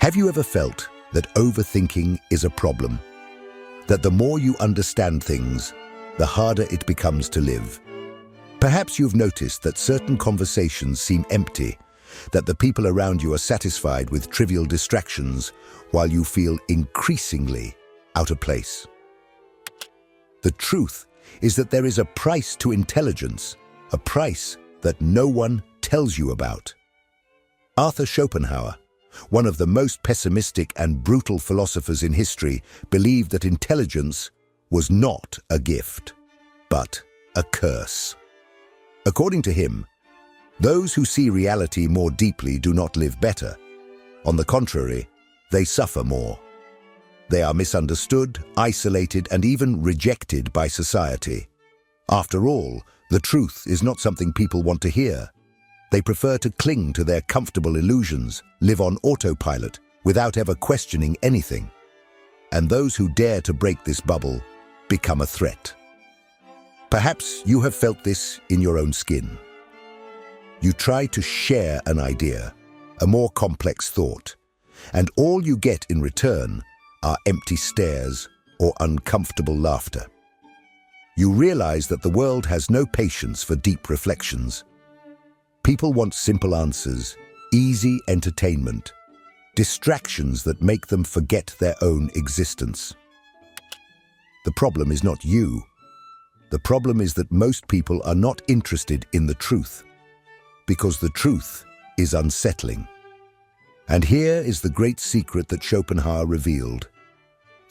Have you ever felt that overthinking is a problem? That the more you understand things, the harder it becomes to live? Perhaps you've noticed that certain conversations seem empty, that the people around you are satisfied with trivial distractions while you feel increasingly out of place. The truth is that there is a price to intelligence, a price that no one tells you about. Arthur Schopenhauer, one of the most pessimistic and brutal philosophers in history, believed that intelligence was not a gift, but a curse. According to him, those who see reality more deeply do not live better. On the contrary, they suffer more. They are misunderstood, isolated, and even rejected by society. After all, the truth is not something people want to hear. They prefer to cling to their comfortable illusions, live on autopilot, without ever questioning anything. And those who dare to break this bubble become a threat. Perhaps you have felt this in your own skin. You try to share an idea, a more complex thought, and all you get in return are empty stares or uncomfortable laughter. You realize that the world has no patience for deep reflections. People want simple answers, easy entertainment, distractions that make them forget their own existence. The problem is not you. The problem is that most people are not interested in the truth, because the truth is unsettling. And here is the great secret that Schopenhauer revealed.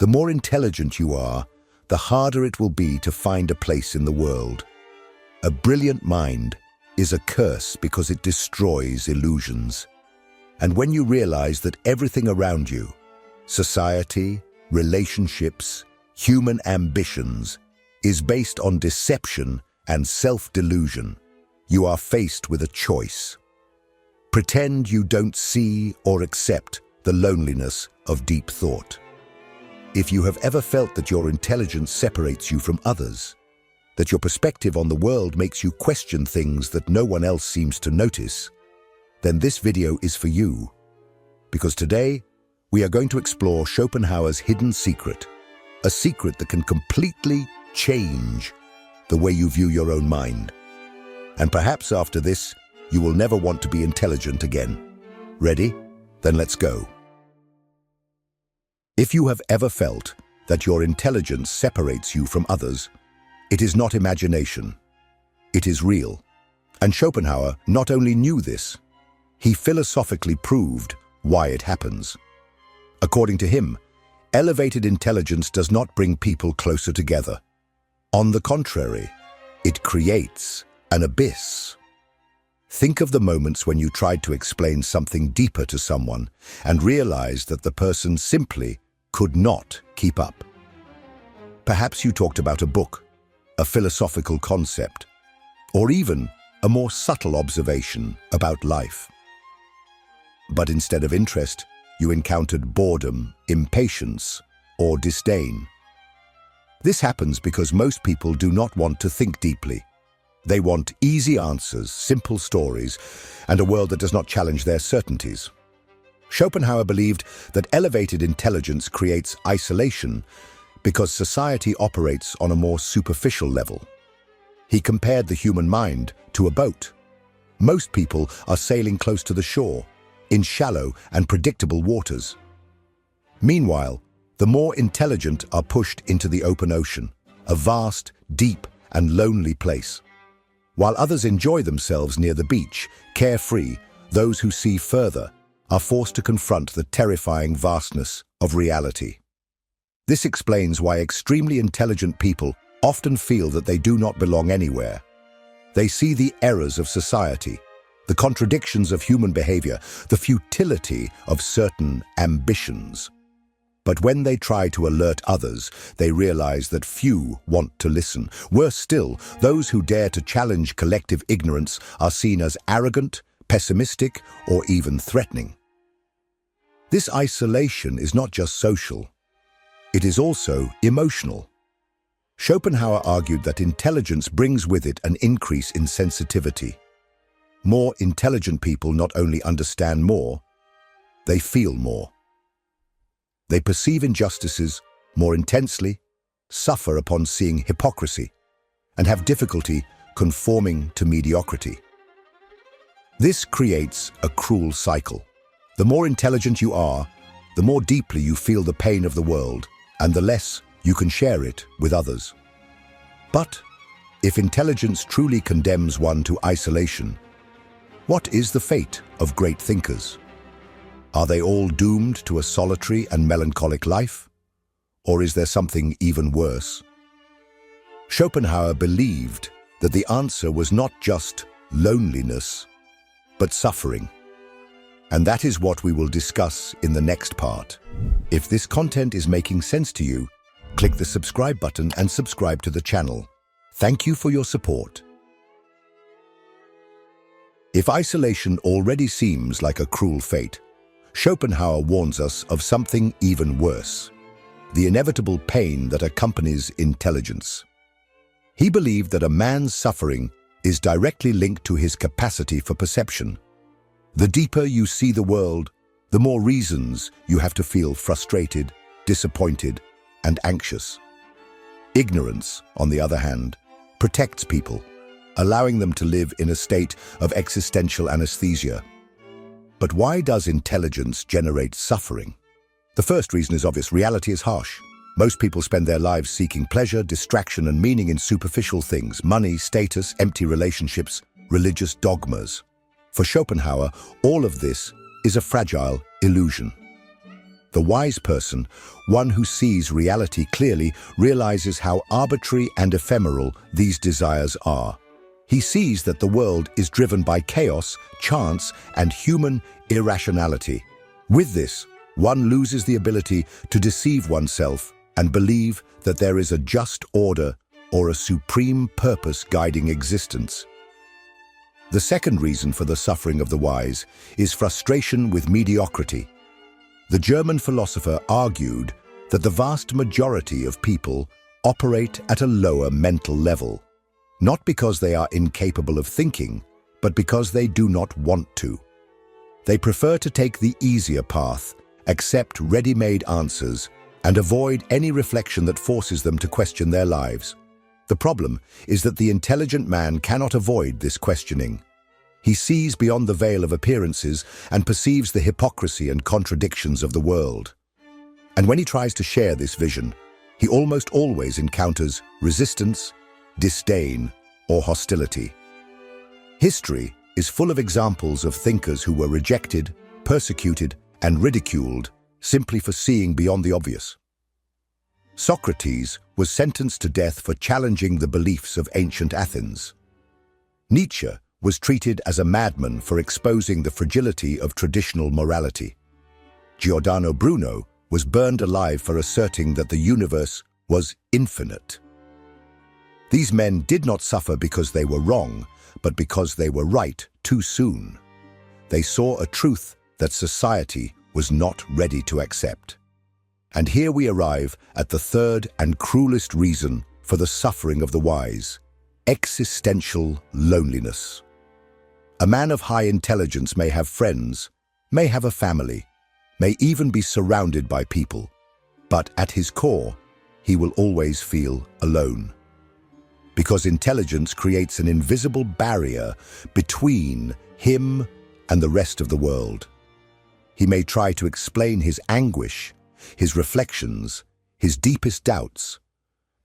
The more intelligent you are, the harder it will be to find a place in the world. A brilliant mind is a curse because it destroys illusions. And when you realize that everything around you, society, relationships, human ambitions, is based on deception and self-delusion, you are faced with a choice. Pretend you don't see or accept the loneliness of deep thought. If you have ever felt that your intelligence separates you from others, that your perspective on the world makes you question things that no one else seems to notice, then this video is for you. Because today, we are going to explore Schopenhauer's hidden secret, a secret that can completely change the way you view your own mind. And perhaps after this, you will never want to be intelligent again. Ready? Then let's go. If you have ever felt that your intelligence separates you from others, it is not imagination. It is real. And Schopenhauer not only knew this, he philosophically proved why it happens. According to him, elevated intelligence does not bring people closer together. On the contrary, it creates an abyss. Think of the moments when you tried to explain something deeper to someone and realized that the person simply could not keep up. Perhaps you talked about a book, a philosophical concept, or even a more subtle observation about life. But instead of interest, you encountered boredom, impatience, or disdain. This happens because most people do not want to think deeply. They want easy answers, simple stories, and a world that does not challenge their certainties. Schopenhauer believed that elevated intelligence creates isolation because society operates on a more superficial level. He compared the human mind to a boat. Most people are sailing close to the shore, in shallow and predictable waters. Meanwhile, the more intelligent are pushed into the open ocean, a vast, deep, and lonely place. While others enjoy themselves near the beach, carefree, those who see further are forced to confront the terrifying vastness of reality. This explains why extremely intelligent people often feel that they do not belong anywhere. They see the errors of society, the contradictions of human behavior, the futility of certain ambitions. But when they try to alert others, they realize that few want to listen. Worse still, those who dare to challenge collective ignorance are seen as arrogant, pessimistic, or even threatening. This isolation is not just social. It is also emotional. Schopenhauer argued that intelligence brings with it an increase in sensitivity. More intelligent people not only understand more, they feel more. They perceive injustices more intensely, suffer upon seeing hypocrisy, and have difficulty conforming to mediocrity. This creates a cruel cycle. The more intelligent you are, the more deeply you feel the pain of the world, and the less you can share it with others. But if intelligence truly condemns one to isolation, what is the fate of great thinkers? Are they all doomed to a solitary and melancholic life? Or is there something even worse? Schopenhauer believed that the answer was not just loneliness, but suffering. And that is what we will discuss in the next part. If this content is making sense to you, click the subscribe button and subscribe to the channel. Thank you for your support. If isolation already seems like a cruel fate, Schopenhauer warns us of something even worse: the inevitable pain that accompanies intelligence. He believed that a man's suffering is directly linked to his capacity for perception. The deeper you see the world, the more reasons you have to feel frustrated, disappointed, and anxious. Ignorance, on the other hand, protects people, allowing them to live in a state of existential anesthesia. But why does intelligence generate suffering? The first reason is obvious: reality is harsh. Most people spend their lives seeking pleasure, distraction, and meaning in superficial things: money, status, empty relationships, religious dogmas. For Schopenhauer, all of this is a fragile illusion. The wise person, one who sees reality clearly, realizes how arbitrary and ephemeral these desires are. He sees that the world is driven by chaos, chance, and human irrationality. With this, one loses the ability to deceive oneself and believe that there is a just order or a supreme purpose guiding existence. The second reason for the suffering of the wise is frustration with mediocrity. The German philosopher argued that the vast majority of people operate at a lower mental level, not because they are incapable of thinking, but because they do not want to. They prefer to take the easier path, accept ready-made answers, and avoid any reflection that forces them to question their lives. The problem is that the intelligent man cannot avoid this questioning. He sees beyond the veil of appearances and perceives the hypocrisy and contradictions of the world. And when he tries to share this vision, he almost always encounters resistance, disdain, or hostility. History is full of examples of thinkers who were rejected, persecuted, and ridiculed simply for seeing beyond the obvious. Socrates was sentenced to death for challenging the beliefs of ancient Athens. Nietzsche was treated as a madman for exposing the fragility of traditional morality. Giordano Bruno was burned alive for asserting that the universe was infinite. These men did not suffer because they were wrong, but because they were right too soon. They saw a truth that society was not ready to accept. And here we arrive at the third and cruelest reason for the suffering of the wise: existential loneliness. A man of high intelligence may have friends, may have a family, may even be surrounded by people, but at his core, he will always feel alone. Because intelligence creates an invisible barrier between him and the rest of the world. He may try to explain his anguish, his reflections, his deepest doubts,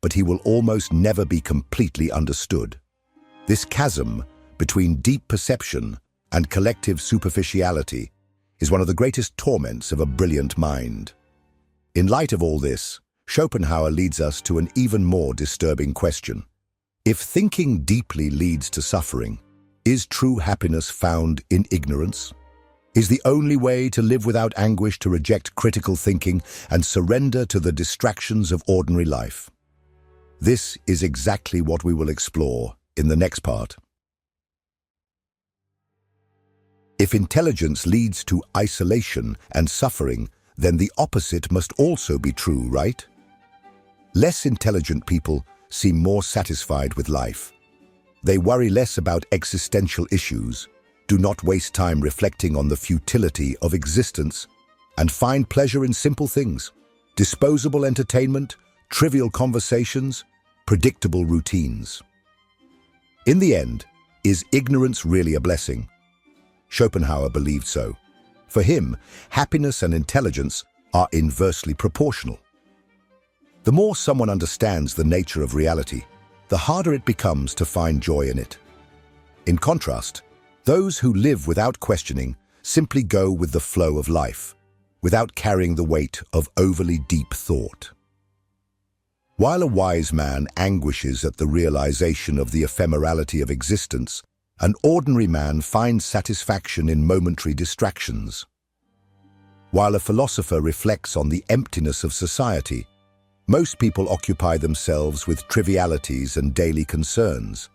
but he will almost never be completely understood. This chasm between deep perception and collective superficiality is one of the greatest torments of a brilliant mind. In light of all this, Schopenhauer leads us to an even more disturbing question. If thinking deeply leads to suffering, is true happiness found in ignorance? Is the only way to live without anguish to reject critical thinking and surrender to the distractions of ordinary life? This is exactly what we will explore in the next part. If intelligence leads to isolation and suffering, then the opposite must also be true, right? Less intelligent people seem more satisfied with life. They worry less about existential issues, do not waste time reflecting on the futility of existence, and find pleasure in simple things: disposable entertainment, trivial conversations, predictable routines. In the end, is ignorance really a blessing? Schopenhauer believed so. For him, happiness and intelligence are inversely proportional. The more someone understands the nature of reality, the harder it becomes to find joy in it. In contrast, those who live without questioning simply go with the flow of life, without carrying the weight of overly deep thought. While a wise man anguishes at the realization of the ephemerality of existence, an ordinary man finds satisfaction in momentary distractions. While a philosopher reflects on the emptiness of society, most people occupy themselves with trivialities and daily concerns.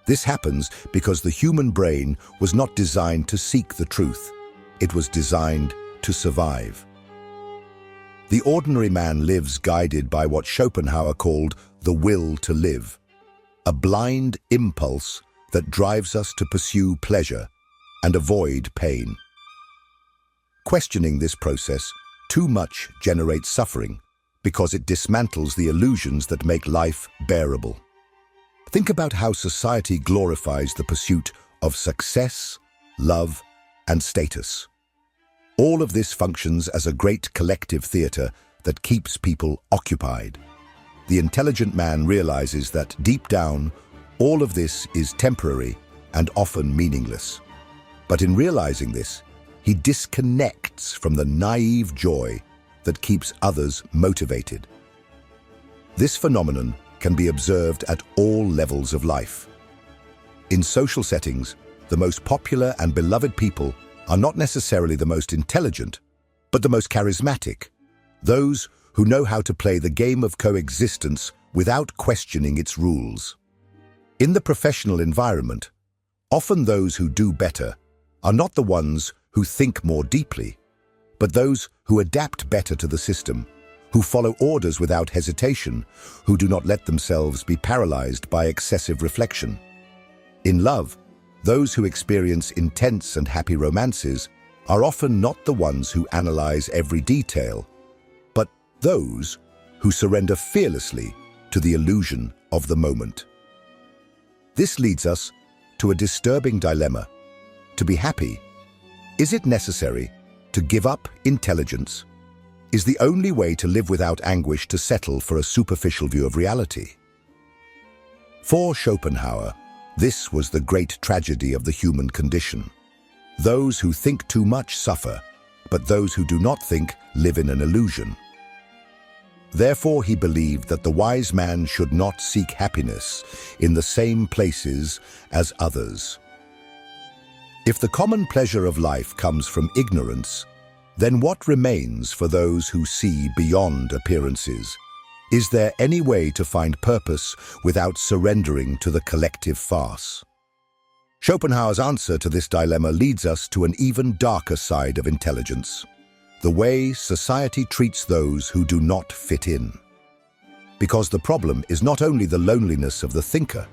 This happens because the human brain was not designed to seek the truth. It was designed to survive. The ordinary man lives guided by what Schopenhauer called the will to live, a blind impulse that drives us to pursue pleasure and avoid pain. Questioning this process too much generates suffering because it dismantles the illusions that make life bearable. Think about how society glorifies the pursuit of success, love, and status. All of this functions as a great collective theater that keeps people occupied. The intelligent man realizes that deep down, all of this is temporary and often meaningless. But in realizing this, he disconnects from the naive joy that keeps others motivated. This phenomenon can be observed at all levels of life. In social settings, the most popular and beloved people are not necessarily the most intelligent, but the most charismatic, those who know how to play the game of coexistence without questioning its rules. In the professional environment, often those who do better are not the ones who think more deeply, but those who adapt better to the system, who follow orders without hesitation, who do not let themselves be paralyzed by excessive reflection. In love, those who experience intense and happy romances are often not the ones who analyze every detail, but those who surrender fearlessly to the illusion of the moment. This leads us to a disturbing dilemma. To be happy, is it necessary to give up intelligence? Is the only way to live without anguish to settle for a superficial view of reality? For Schopenhauer, this was the great tragedy of the human condition. Those who think too much suffer, but those who do not think live in an illusion. Therefore, he believed that the wise man should not seek happiness in the same places as others. If the common pleasure of life comes from ignorance, then what remains for those who see beyond appearances? Is there any way to find purpose without surrendering to the collective farce? Schopenhauer's answer to this dilemma leads us to an even darker side of intelligence: the way society treats those who do not fit in. Because the problem is not only the loneliness of the thinker,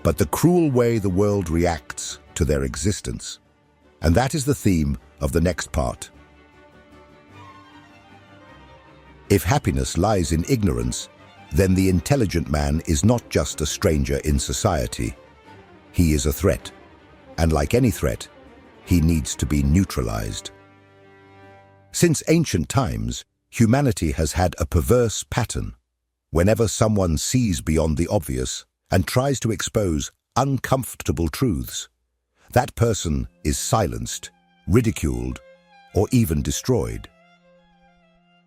but the cruel way the world reacts to their existence. And that is the theme of the next part. If happiness lies in ignorance, then the intelligent man is not just a stranger in society. He is a threat, and like any threat, he needs to be neutralized. Since ancient times, humanity has had a perverse pattern. Whenever someone sees beyond the obvious and tries to expose uncomfortable truths, that person is silenced, ridiculed, or even destroyed.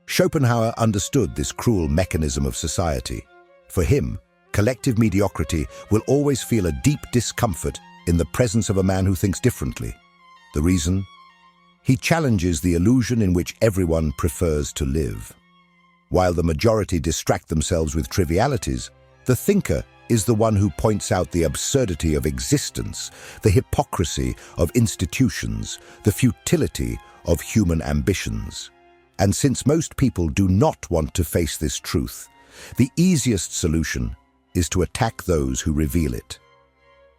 Schopenhauer understood this cruel mechanism of society. For him, collective mediocrity will always feel a deep discomfort in the presence of a man who thinks differently. The reason? He challenges the illusion in which everyone prefers to live. While the majority distract themselves with trivialities, the thinker is the one who points out the absurdity of existence, the hypocrisy of institutions, the futility of human ambitions. And since most people do not want to face this truth, the easiest solution is to attack those who reveal it.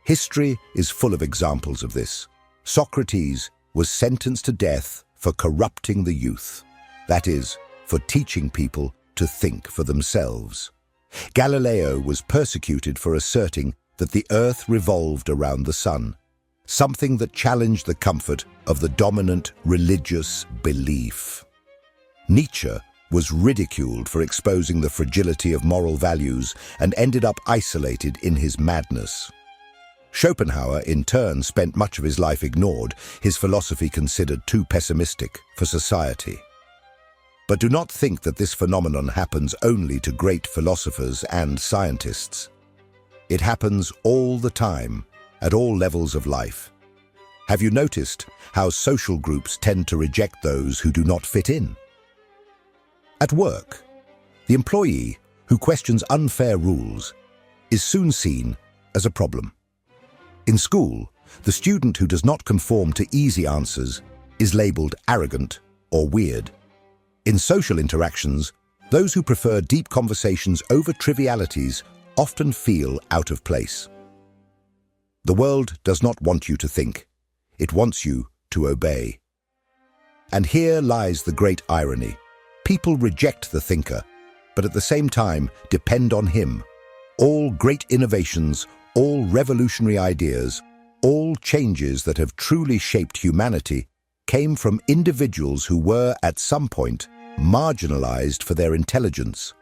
History is full of examples of this. Socrates was sentenced to death for corrupting the youth. That is, for teaching people to think for themselves. Galileo was persecuted for asserting that the earth revolved around the sun, something that challenged the comfort of the dominant religious belief. Nietzsche was ridiculed for exposing the fragility of moral values and ended up isolated in his madness. Schopenhauer, in turn, spent much of his life ignored, his philosophy considered too pessimistic for society. But do not think that this phenomenon happens only to great philosophers and scientists. It happens all the time, at all levels of life. Have you noticed how social groups tend to reject those who do not fit in? At work, the employee who questions unfair rules is soon seen as a problem. In school, the student who does not conform to easy answers is labeled arrogant or weird. In social interactions, those who prefer deep conversations over trivialities often feel out of place. The world does not want you to think. It wants you to obey. And here lies the great irony. People reject the thinker, but at the same time depend on him. All great innovations, all revolutionary ideas, all changes that have truly shaped humanity came from individuals who were, at some point, marginalized for their intelligence.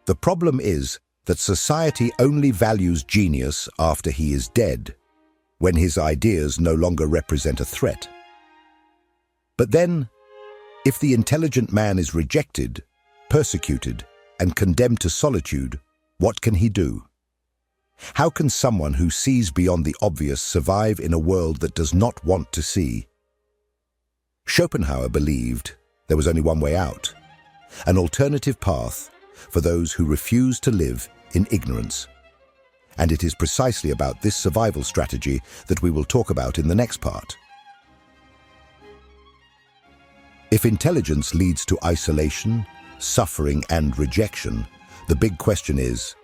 The problem is that society only values genius after he is dead, when his ideas no longer represent a threat. But then, if the intelligent man is rejected, persecuted, and condemned to solitude, what can he do? How can someone who sees beyond the obvious survive in a world that does not want to see? Schopenhauer believed there was only one way out, an alternative path for those who refuse to live in ignorance. And it is precisely about this survival strategy that we will talk about in the next part. If intelligence leads to isolation, suffering, and rejection, the big question is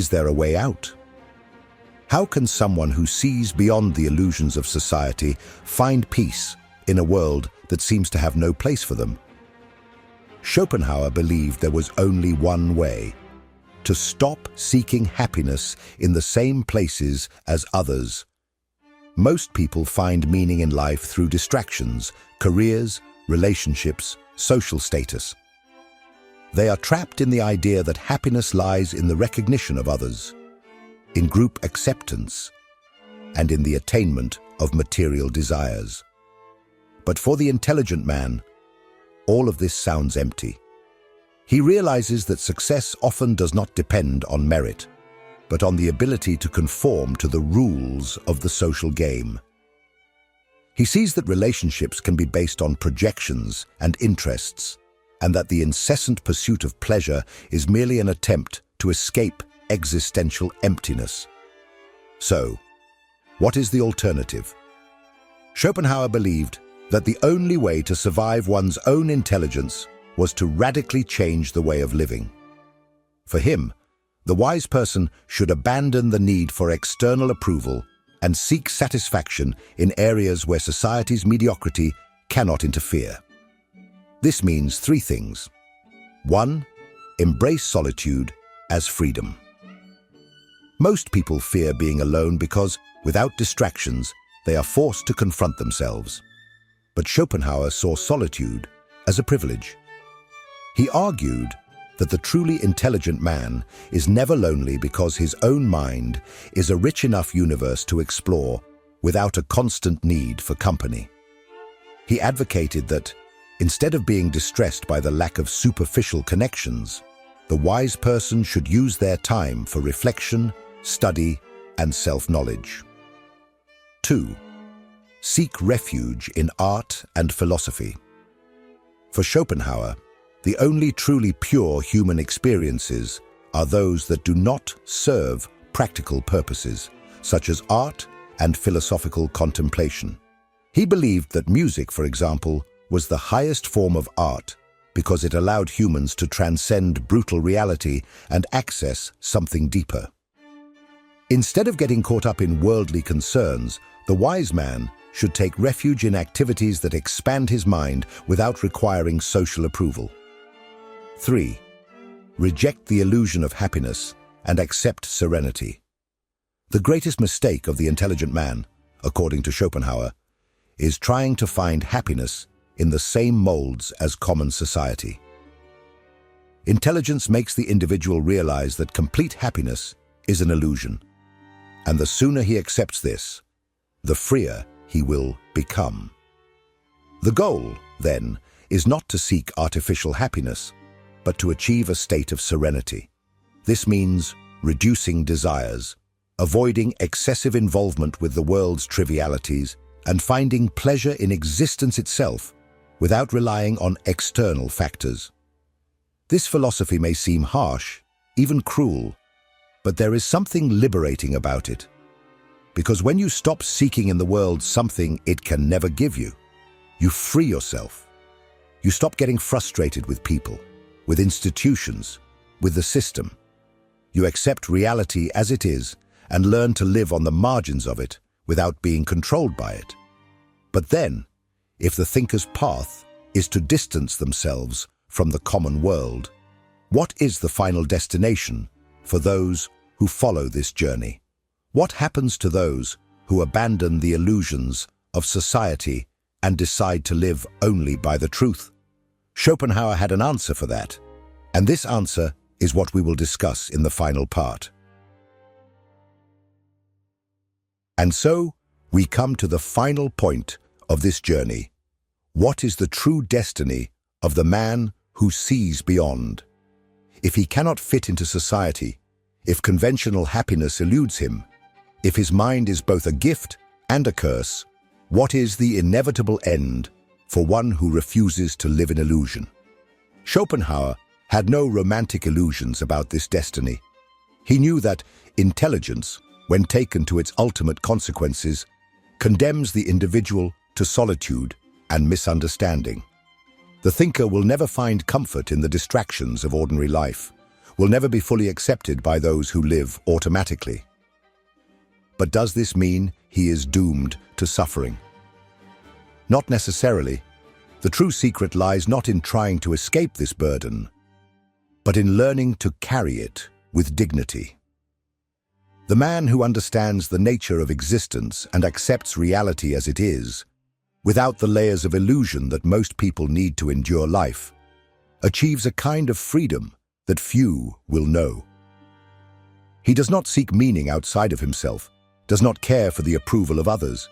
there a way out? How can someone who sees beyond the illusions of society find peace in a world that seems to have no place for them? Schopenhauer believed there was only one way: to stop seeking happiness in the same places as others. Most people find meaning in life through distractions, careers, relationships, social status. They are trapped in the idea that happiness lies in the recognition of others, in group acceptance, and in the attainment of material desires. But for the intelligent man, all of this sounds empty. He realizes that success often does not depend on merit, but on the ability to conform to the rules of the social game. He sees that relationships can be based on projections and interests, and that the incessant pursuit of pleasure is merely an attempt to escape existential emptiness. So, what is the alternative? Schopenhauer believed that the only way to survive one's own intelligence was to radically change the way of living. For him, the wise person should abandon the need for external approval and seek satisfaction in areas where society's mediocrity cannot interfere. This means three things. 1. Embrace solitude as freedom. Most people fear being alone because, without distractions, they are forced to confront themselves. But Schopenhauer saw solitude as a privilege. He argued that the truly intelligent man is never lonely because his own mind is a rich enough universe to explore without a constant need for company. He advocated that, instead of being distressed by the lack of superficial connections, the wise person should use their time for reflection, study, and self-knowledge. 2. Seek refuge in art and philosophy. For Schopenhauer, the only truly pure human experiences are those that do not serve practical purposes, such as art and philosophical contemplation. He believed that music, for example, was the highest form of art because it allowed humans to transcend brutal reality and access something deeper. Instead of getting caught up in worldly concerns, the wise man should take refuge in activities that expand his mind without requiring social approval. 3. Reject the illusion of happiness and accept serenity. The greatest mistake of the intelligent man, according to Schopenhauer, is trying to find happiness in the same molds as common society. Intelligence makes the individual realize that complete happiness is an illusion, and the sooner he accepts this, the freer he will become. The goal, then, is not to seek artificial happiness, but to achieve a state of serenity. This means reducing desires, avoiding excessive involvement with the world's trivialities, and finding pleasure in existence itself without relying on external factors. This philosophy may seem harsh, even cruel, but there is something liberating about it. Because when you stop seeking in the world something it can never give you, you free yourself. You stop getting frustrated with people, with institutions, with the system. You accept reality as it is and learn to live on the margins of it without being controlled by it. But then, if the thinker's path is to distance themselves from the common world, what is the final destination for those who follow this journey? What happens to those who abandon the illusions of society and decide to live only by the truth? Schopenhauer had an answer for that, and this answer is what we will discuss in the final part. And so, we come to the final point of this journey. What is the true destiny of the man who sees beyond? If he cannot fit into society, if conventional happiness eludes him, if his mind is both a gift and a curse, what is the inevitable end for one who refuses to live in illusion? Schopenhauer had no romantic illusions about this destiny. He knew that intelligence, when taken to its ultimate consequences, condemns the individual to solitude and misunderstanding. The thinker will never find comfort in the distractions of ordinary life, will never be fully accepted by those who live automatically. But does this mean he is doomed to suffering? Not necessarily. The true secret lies not in trying to escape this burden, but in learning to carry it with dignity. The man who understands the nature of existence and accepts reality as it is, without the layers of illusion that most people need to endure life, achieves a kind of freedom that few will know. He does not seek meaning outside of himself, does not care for the approval of others,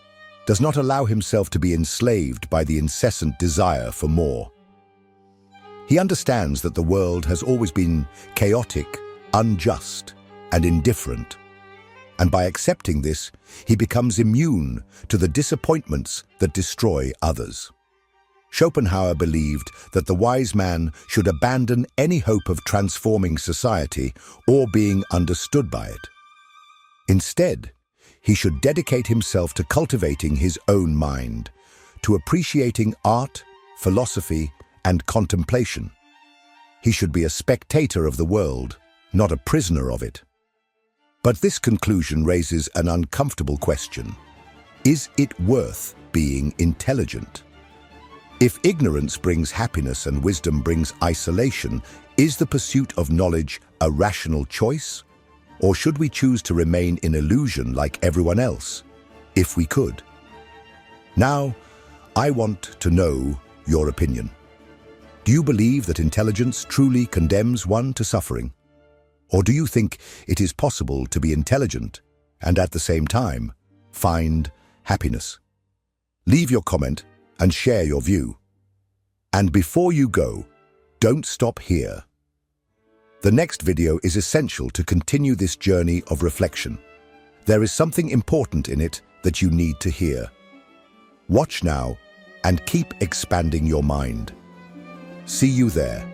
does not allow himself to be enslaved by the incessant desire for more. He understands that the world has always been chaotic, unjust, and indifferent, and by accepting this, he becomes immune to the disappointments that destroy others. Schopenhauer believed that the wise man should abandon any hope of transforming society or being understood by it. Instead, he should dedicate himself to cultivating his own mind, to appreciating art, philosophy, and contemplation. He should be a spectator of the world, not a prisoner of it. But this conclusion raises an uncomfortable question. Is it worth being intelligent? If ignorance brings happiness and wisdom brings isolation, is the pursuit of knowledge a rational choice? Or should we choose to remain in illusion like everyone else, if we could? Now, I want to know your opinion. Do you believe that intelligence truly condemns one to suffering? Or do you think it is possible to be intelligent and at the same time find happiness? Leave your comment and share your view. And before you go, don't stop here. The next video is essential to continue this journey of reflection. There is something important in it that you need to hear. Watch now and keep expanding your mind. See you there.